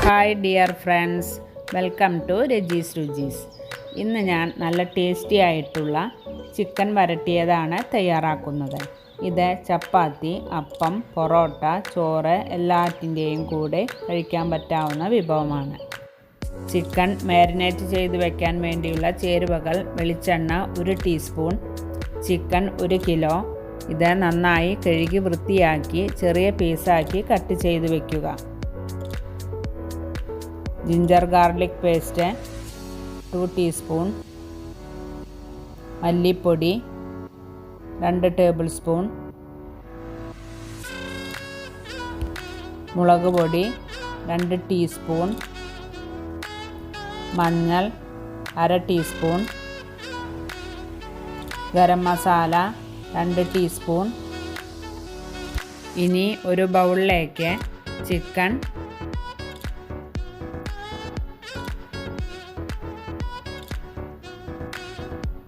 Hi dear friends, welcome to Raji's Ruchis. ഇന്ന് ഞാൻ നല്ല ടേസ്റ്റി ആയിട്ടുള്ള ചിക്കൻ വരട്ടിയതാണ് തയ്യാറാക്കുന്നത്. ഇത് ചപ്പാത്തി, അപ്പം, പൊറോട്ട, ചോറ് എല്ലാറ്റിൻ്റെയും കൂടെ കഴിക്കാൻ പറ്റാവുന്ന വിഭവമാണ്. ചിക്കൻ മാരിനേറ്റ് ചെയ്ത് വെക്കാൻ വേണ്ടിയുള്ള ചേരുവകൾ: വെളിച്ചെണ്ണ 1 ടീസ്പൂൺ, ചിക്കൻ 1 കിലോ. ഇത് നന്നായി കഴുകി വൃത്തിയാക്കി ചെറിയ പീസാക്കി കട്ട് ചെയ്ത് വയ്ക്കുക. ജിഞ്ചർ ഗാർലിക് പേസ്റ്റ് 2 ടീസ്പൂൺ, മല്ലിപ്പൊടി 2 ടേബിൾ സ്പൂൺ, മുളക് പൊടി 2 ടീസ്പൂൺ, മഞ്ഞൾ 1/2 ടീസ്പൂൺ, ഗരം മസാല 2 ടീസ്പൂൺ. ഇനി ഒരു ബൗളിലേക്ക് ചിക്കൻ,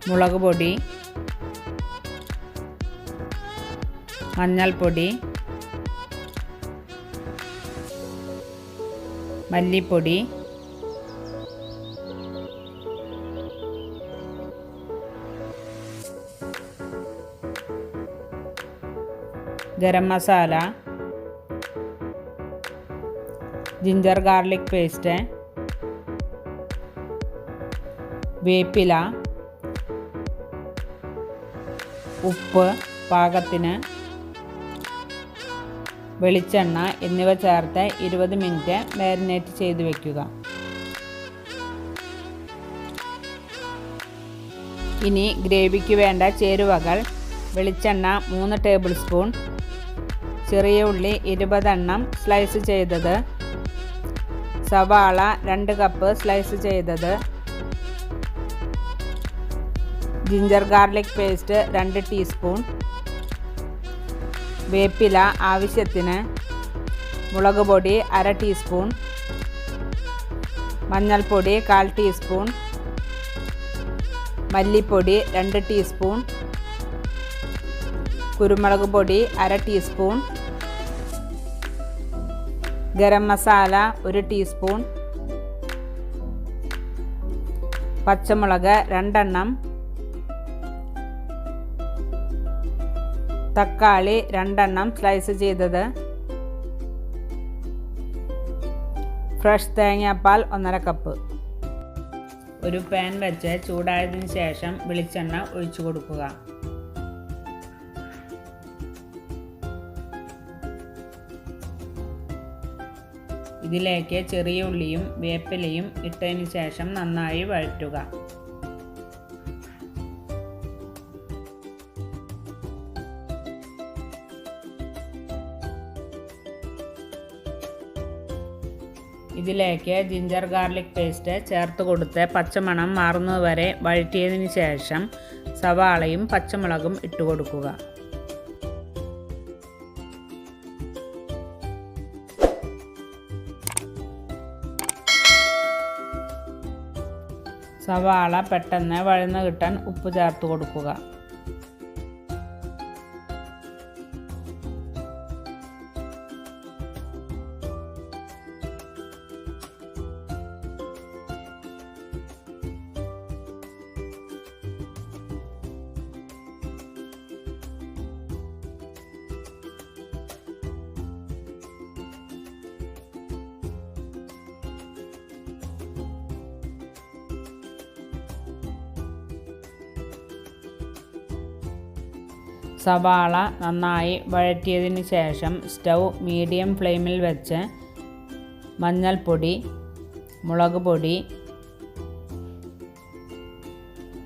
മുളക് പൊടി, മഞ്ഞൾപ്പൊടി, മല്ലിപ്പൊടി, garam masala, ginger garlic paste, വേപ്പില, ഉപ്പ് പാകത്തിന്, വെളിച്ചെണ്ണ എന്നിവ ചേർത്ത് 20 മിനിറ്റ് മാരിനേറ്റ് ചെയ്ത് വയ്ക്കുക. ഇനി ഗ്രേവിക്ക് വേണ്ട ചേരുവകൾ: വെളിച്ചെണ്ണ 3 ടേബിൾ സ്പൂൺ, ചെറിയ ഉള്ളി 20 എണ്ണം സ്ലൈസ് ചെയ്തത്, സവാള 2 കപ്പ് സ്ലൈസ് ചെയ്തത്, ജിഞ്ചർ ഗാർലിക് പേസ്റ്റ് 2 ടീസ്പൂൺ, വേപ്പില ആവശ്യത്തിന്, മുളക് പൊടി 1/2 ടീസ്പൂൺ, മഞ്ഞൾപ്പൊടി 1/4 ടീസ്പൂൺ, മല്ലിപ്പൊടി 2 ടീസ്പൂൺ, കുരുമുളക് പൊടി 1/2 ടീസ്പൂൺ, ഗരം മസാല 1 ടീസ്പൂൺ, പച്ചമുളക് 2 എണ്ണം, തക്കാളി 2 എണ്ണം സ്ലൈസ് ചെയ്തത്, ഫ്രഷ് തേങ്ങാപ്പാൽ 1/2 കപ്പ്. ഒരു പാൻ വെച്ച് ചൂടായതിനു ശേഷം വെളിച്ചെണ്ണ ഒഴിച്ചു കൊടുക്കുക. ഇതിലേക്ക് ചെറിയ ഉള്ളിയും വേപ്പിലയും ഇട്ടതിന് ശേഷം നന്നായി വഴറ്റുക. ഇതിലേക്ക് ജിഞ്ചർ ഗാർലിക് പേസ്റ്റ് ചേർത്ത് കൊടുത്ത് പച്ചമണം മാറുന്നതുവരെ വഴറ്റിയതിന് ശേഷം സവാളയും പച്ചമുളകും ഇട്ട് കൊടുക്കുക. സവാള പെട്ടെന്ന് വഴന്ന് കിട്ടാൻ ഉപ്പ് ചേർത്ത് കൊടുക്കുക. സവാള നന്നായി വഴറ്റിയതിന് ശേഷം സ്റ്റൗ മീഡിയം ഫ്ലെയിമിൽ വെച്ച് മഞ്ഞൾപ്പൊടി, മുളക് പൊടി,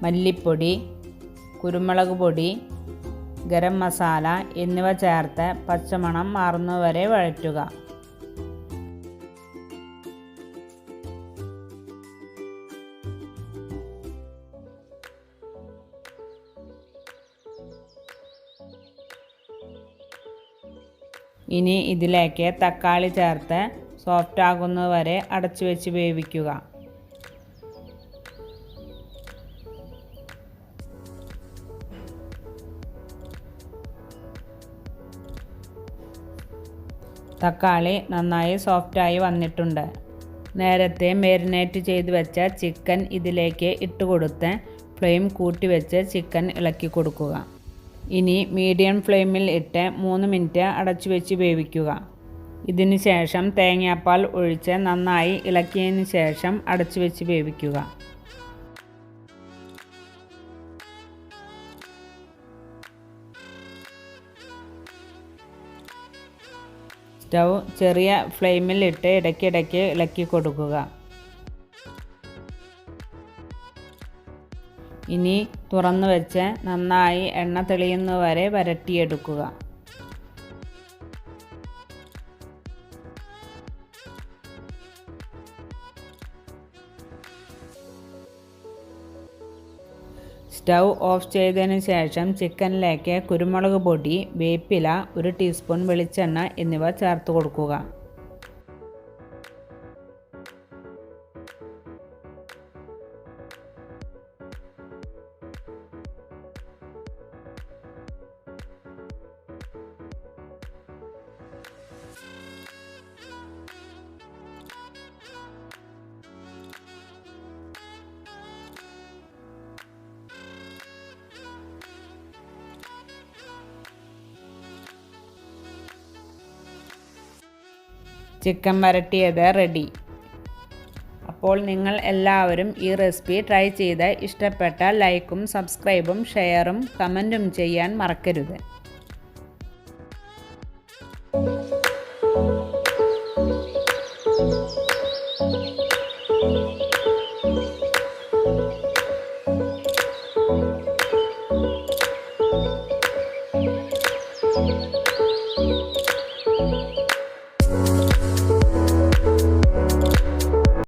മല്ലിപ്പൊടി, കുരുമുളക് പൊടി, ഗരം മസാല എന്നിവ ചേർത്ത് പച്ചമണം മാറുന്നതുവരെ വഴറ്റുക. ഇനി ഇതിലേക്ക് തക്കാളി ചേർത്ത് സോഫ്റ്റ് ആകുന്നതുവരെ അടച്ചു വെച്ച് വേവിക്കുക. തക്കാളി നന്നായി സോഫ്റ്റായി വന്നിട്ടുണ്ട്. നേരത്തെ മാരിനേറ്റ് ചെയ്ത് വെച്ച ചിക്കൻ ഇതിലേക്ക് ഇട്ട് കൊടുത്ത് ഫ്ലെയിം കൂട്ടി വെച്ച് ചിക്കൻ ഇളക്കി കൊടുക്കുക. ഇനി മീഡിയം ഫ്ലെയിമിൽ ഇട്ട് 3 മിനിറ്റ് അടച്ചു വെച്ച് വേവിക്കുക. ഇതിന് ശേഷം തേങ്ങാപ്പാൽ ഒഴിച്ച് നന്നായി ഇളക്കിയതിന് ശേഷം അടച്ചു വെച്ച് വേവിക്കുക. സ്റ്റൗ ചെറിയ ഫ്ലെയിമിൽ ഇട്ട് ഇടയ്ക്കിടയ്ക്ക് ഇളക്കി കൊടുക്കുക. ഇനി തുറന്നു വെച്ച് നന്നായി എണ്ണ തെളിയുന്നവരെ വരട്ടിയെടുക്കുക. സ്റ്റൗ ഓഫ് ചെയ്തതിന് ശേഷം ചിക്കനിലേക്ക് കുരുമുളക് പൊടി, വേപ്പില, 1 ടീസ്പൂൺ വെളിച്ചെണ്ണ എന്നിവ ചേർത്ത് കൊടുക്കുക. ചിക്കൻ വരട്ടിയത് റെഡി. അപ്പോൾ നിങ്ങൾ എല്ലാവരും ഈ റെസിപ്പി ട്രൈ ചെയ്ത് ഇഷ്ടപ്പെട്ടാൽ ലൈക്കും സബ്സ്ക്രൈബും ഷെയറും കമൻറ്റും ചെയ്യാൻ മറക്കരുത്.